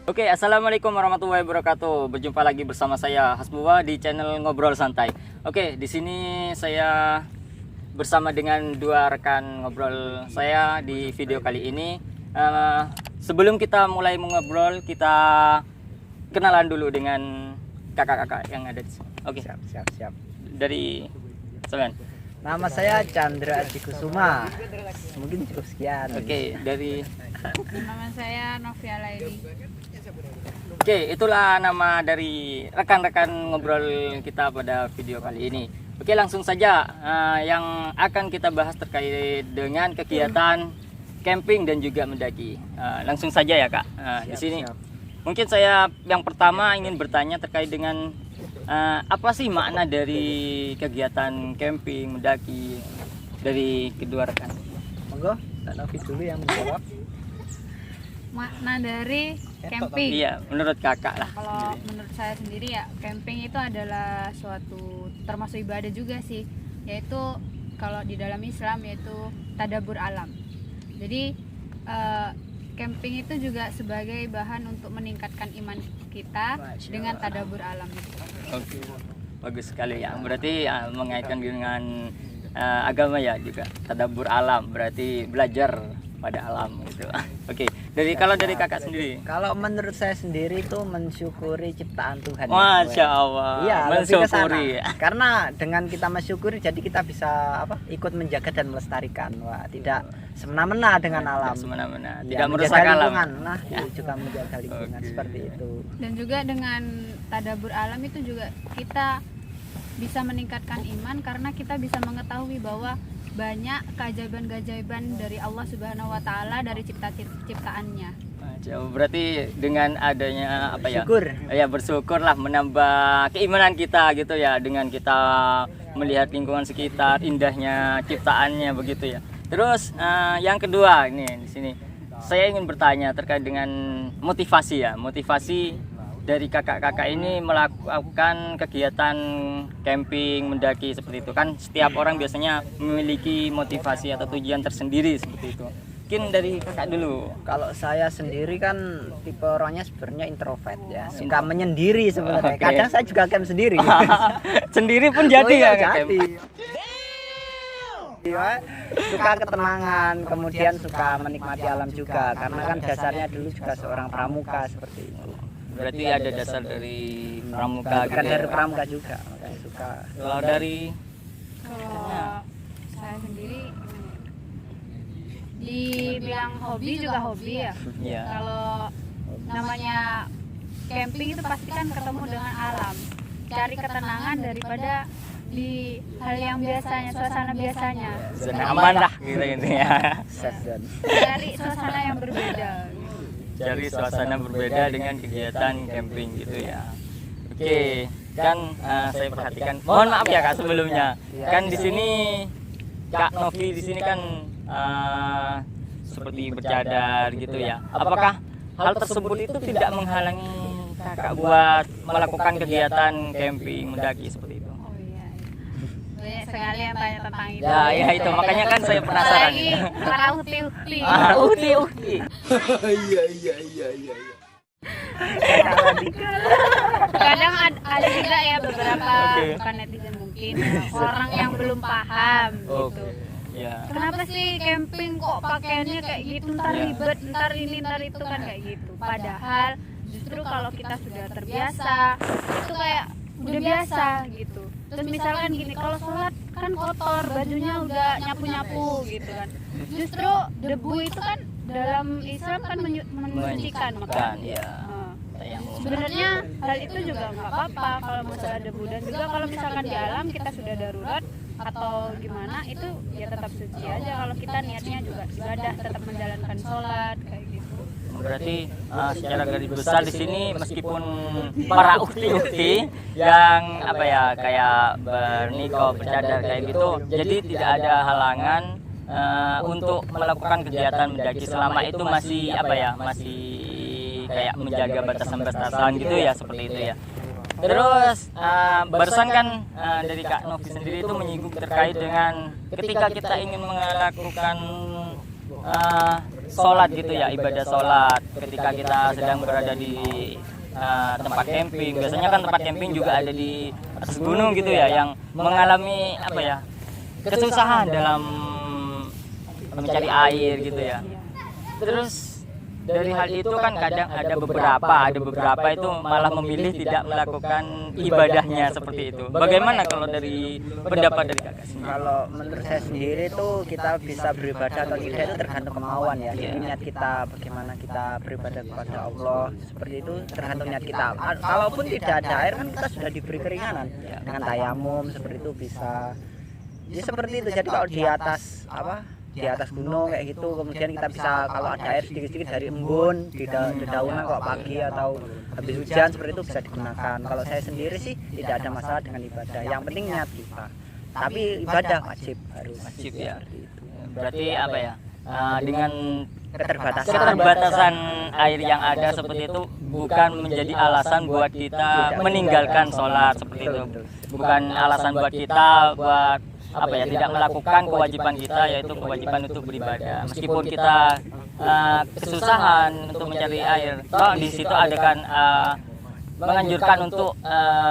Oke, assalamualaikum warahmatullahi wabarakatuh. Berjumpa lagi bersama saya Hasbuwa di channel Ngobrol Santai. Oke, di sini saya bersama dengan dua rekan ngobrol saya di video kali ini. Sebelum kita mulai mengobrol, kita kenalan dulu dengan kakak-kakak yang ada di sini. Oke, Siap. dari Semen. Nama saya Chandra Aji Kusuma. Mungkin cukup sekian. Oke, dari Nama saya Novia Laili. Oke, itulah nama dari rekan-rekan ngobrol kita pada video kali ini. Oke, langsung saja yang akan kita bahas terkait dengan kegiatan camping dan juga mendaki. Langsung saja ya, Kak. Di sini Siap. mungkin saya yang pertama ingin bertanya terkait dengan apa sih makna dari kegiatan camping, mendaki dari kedua rekan? Monggo, Kak Novi dulu yang menjawab. Makna dari camping. Iya, menurut Kakak lah. Kalau menurut saya sendiri ya, camping itu adalah suatu termasuk ibadah juga sih. Yaitu kalau di dalam Islam yaitu tadabbur alam. Jadi camping itu juga sebagai bahan untuk meningkatkan iman kita dengan tadabbur alam itu. Oke, bagus sekali ya. Berarti mengaitkan dengan agama ya juga. Tadabbur alam berarti belajar pada alam gitu. Oke, dari kalau dari kakak sendiri. Kalau menurut saya sendiri itu mensyukuri ciptaan Tuhan. Masya Allah. Iya, lebih ke sana. mensyukuri. Karena dengan kita mensyukuri, jadi kita bisa ikut menjaga dan melestarikan. Wah, tidak semena-mena dengan alam. Semena-mena. Ya, Tidak merusak menjaga alam. lingkungan. Nah, itu juga menjaga lingkungan Oke. seperti itu. Dan juga dengan tadabbur alam itu juga kita bisa meningkatkan iman karena kita bisa mengetahui bahwa banyak keajaiban-keajaiban dari Allah Subhanahu wa taala dari ciptaannya. Masya Allah. Berarti dengan adanya apa ya? Syukur. Ya bersyukurlah menambah keimanan kita gitu ya dengan kita melihat lingkungan sekitar, indahnya ciptaannya begitu ya. Terus yang kedua ini di sini saya ingin bertanya terkait dengan motivasi ya, motivasi dari kakak-kakak ini melakukan kegiatan camping, mendaki seperti itu kan setiap orang biasanya memiliki motivasi atau tujuan tersendiri seperti itu. Mungkin dari kakak dulu. Kalau saya sendiri kan tipe orangnya sebenarnya introvert ya, suka menyendiri sebenarnya. Oke. Kadang saya juga camp sendiri. Sendiri pun jadi Oh iya, ya Kak? jadi. Iya, suka ketenangan, kemudian suka menikmati alam juga. Karena kan dasarnya dulu juga seorang pramuka seperti itu. Berarti ada dasar dari pramuka Bukan gitu dari ya? pramuka juga, makanya suka. Kalau dari Kalau saya sendiri dibilang hobi juga hobi ya. ya Kalau namanya camping itu pasti kan ketemu dengan alam, cari ketenangan daripada di hal yang biasanya, suasana biasanya, zona aman lah gitu ya. Safe zone. cari suasana yang berbeda. Cari suasana berbeda dengan kegiatan camping gitu ya. Oke, kan saya perhatikan. Mohon maaf ya Kak sebelumnya. Kan di sini Kak Novi di sini kan seperti bercadar gitu ya. Apakah hal tersebut itu tidak menghalangi Kakak buat melakukan kegiatan camping, mendaki seperti itu? Oh iya, banyak sekali yang tanya tentang itu. Ya itu makanya kan saya penasaran. Apalagi para ukti-ukti. Ukti. Kadang ada juga ya beberapa Oke. bukan netizen mungkin orang yang belum paham gitu. Ya. Kenapa sih camping kok pakaiannya kayak gitu, ntar ribet, ntar ini, ntar itu kan kayak gitu. Padahal justru kalau kita sudah terbiasa, itu kayak udah biasa gitu. Terus misalkan gini, kalau sholat kan kotor, bajunya udah nyapu-nyapu gitu kan. Justru debu itu kan dalam Islam kan menyucikan Kan maka. ya. Sebenarnya hal itu juga nggak apa-apa kalau masalah debu, dan juga kalau misalkan di alam kita sudah darurat atau gimana itu ya tetap suci aja kalau kita niatnya juga ibadah, tetap menjalankan sholat kayak gitu. Berarti secara garis besar di sini meskipun para ukti-ukti yang apa ya kayak bernikah, bercadar kayak gitu, jadi tidak ada halangan untuk melakukan kegiatan mendaki selama itu masih apa ya masih kayak menjaga batasan-batasan gitu ya seperti itu ya. Terus barusan kan dari Kak Novi sendiri itu menyinggung terkait dengan ketika kita ingin melakukan sholat gitu ya, ibadah sholat ketika kita sedang berada di tempat camping. Biasanya kan tempat camping juga ada di atas gunung gitu ya, yang mengalami apa ya, kesusahan dalam mencari air gitu ya. Terus dari hal itu kan kadang ada beberapa itu malah memilih tidak melakukan ibadahnya seperti itu. Bagaimana kalau dari pendapat dari kakak sendiri? Kalau menurut saya sendiri tuh kita bisa beribadah atau tidak itu tergantung kemauan ya. Jadi niat kita, bagaimana kita beribadah kepada Allah, seperti itu tergantung niat kita. Kalaupun tidak ada air kan kita sudah diberi keringanan dengan tayamum, seperti itu bisa. Ya seperti itu. Jadi kalau di atas di atas gunung kayak gitu, kemudian kita bisa kalau ada air sedikit-sedikit dari embun di dedaunan kalau pagi atau habis hujan, seperti itu bisa digunakan. Kalau saya sendiri sih tidak ada masalah dengan ibadah, yang penting niat kita. Tapi ibadah harus Wajib ya. seperti itu. Berarti apa ya? Dengan Keterbatasan keterbatasan air yang ada seperti itu bukan menjadi alasan buat kita meninggalkan sholat seperti itu. Bukan alasan buat kita buat apa ya, tidak melakukan kewajiban kita, yaitu kewajiban untuk beribadah. Meskipun kita kesusahan untuk mencari air, toh di situ ada kan menganjurkan untuk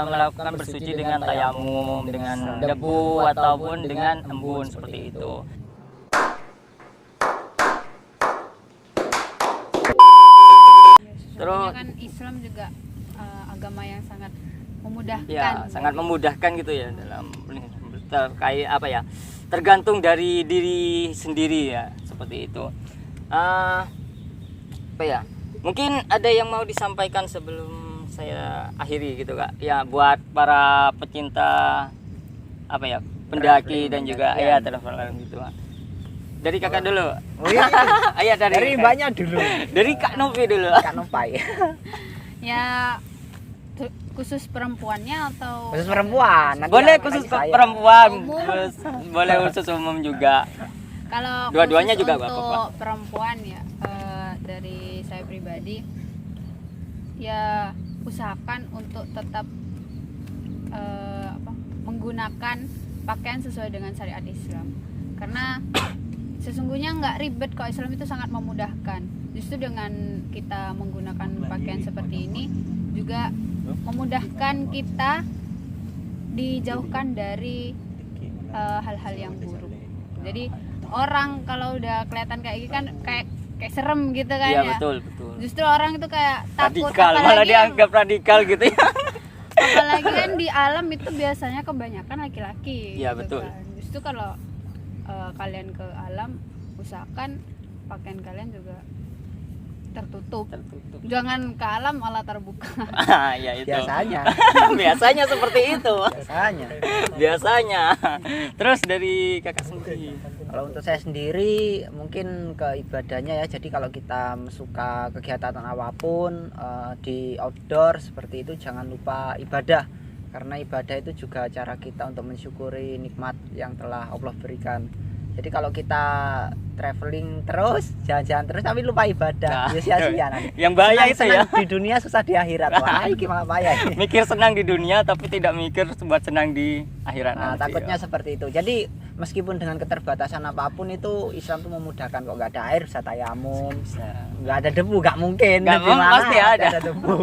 melakukan bersuci dengan tayamum, dengan debu ataupun dengan embun seperti itu. Terus kan Islam juga agama yang sangat memudahkan. Ya, sangat memudahkan gitu ya dalam terkait apa ya, tergantung dari diri sendiri ya, seperti itu. Apa ya, mungkin ada yang mau disampaikan sebelum saya akhiri gitu Kak ya, buat para pecinta apa ya, pendaki dan juga ya traveler gitu Kak. Dari kakak dulu. Oh iya. Ayah dari mbaknya dulu. Dari Kak Novi dulu. Kak Nopai. Ya khusus perempuannya atau Khusus perempuan. Nanti Boleh yang khusus saya. perempuan, Umum. boleh khusus umum juga. kalau Dua-duanya khusus juga untuk apa-apa. perempuan ya, dari saya pribadi ya usahakan untuk tetap menggunakan pakaian sesuai dengan syariat Islam, karena sesungguhnya nggak ribet kok. Islam itu sangat memudahkan. Justru dengan kita menggunakan pakaian seperti ini juga memudahkan kita dijauhkan dari hal-hal yang buruk. Jadi orang kalau udah kelihatan kayak gini kan kayak serem gitu kan Iya ya. betul. Justru orang itu kayak takut, Radikal, malah dianggap radikal gitu ya. apalagi kan di alam itu biasanya kebanyakan laki-laki. Iya, gitu betul. kan. Justru kalau kalian ke alam, usahakan pakaian kalian juga tertutup. Jangan ke alam malah terbuka. Ya itu. Biasanya. Biasanya seperti itu. Biasanya. Terus dari kakak sendiri. Kalau untuk saya sendiri mungkin ke ibadahnya ya. Jadi kalau kita suka kegiatan apapun di outdoor seperti itu, jangan lupa ibadah. Karena ibadah itu juga cara kita untuk mensyukuri nikmat yang telah Allah berikan. Jadi kalau kita traveling terus, jalan-jalan terus tapi lupa ibadah, ya sia-sia nanti. Yang bahaya itu ya. Di dunia susah di akhirat. Wah, ini gimana bahaya ini. Mikir senang di dunia tapi tidak mikir buat senang di akhirat. Nah, nanti, takutnya ya. seperti itu. Jadi meskipun dengan keterbatasan apapun itu Islam tuh memudahkan. Kok nggak ada air bisa tayamum, nggak ada debu nggak mungkin. Nggak Di mana pasti ada. debu.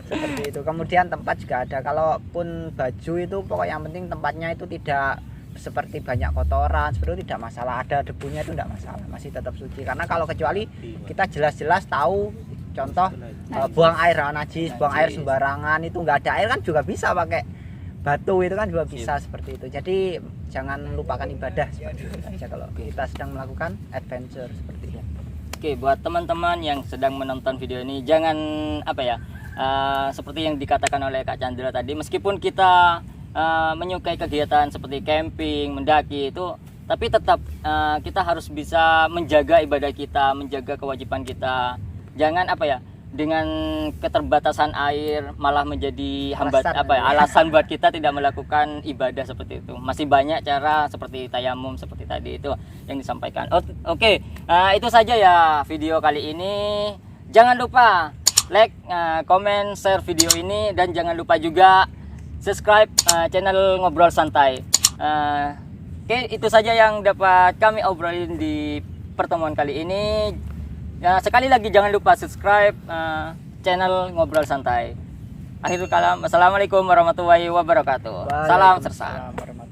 Seperti itu. Kemudian tempat juga ada. Kalaupun baju itu pokoknya yang penting tempatnya itu tidak seperti banyak kotoran, seperti itu tidak masalah. Ada debunya itu tidak masalah, masih tetap suci. Karena kalau kecuali kita jelas-jelas tahu, contoh buang air najis, buang air sembarangan, itu nggak ada air kan juga bisa pakai batu, itu kan juga bisa seperti itu. Jadi jangan lupakan ibadah seperti itu saja kalau kita sedang melakukan adventure seperti itu. Oke, buat teman-teman yang sedang menonton video ini, jangan apa ya, seperti yang dikatakan oleh Kak Chandra tadi, meskipun kita menyukai kegiatan seperti camping, mendaki itu, tapi tetap kita harus bisa menjaga ibadah kita, menjaga kewajiban kita. Jangan apa ya, dengan keterbatasan air malah menjadi alasan buat kita tidak melakukan ibadah seperti itu. Masih banyak cara seperti tayamum seperti tadi itu yang disampaikan. Oke, itu saja ya video kali ini. Jangan lupa like, komen, share video ini, dan jangan lupa juga subscribe channel Ngobrol Santai. Oke, itu saja yang dapat kami obrolin di pertemuan kali ini. Ya, sekali lagi jangan lupa subscribe channel Ngobrol Santai. Akhirul kalam, assalamualaikum warahmatullahi wabarakatuh. Salam sersang. Waalaikumsalam warahmatullahi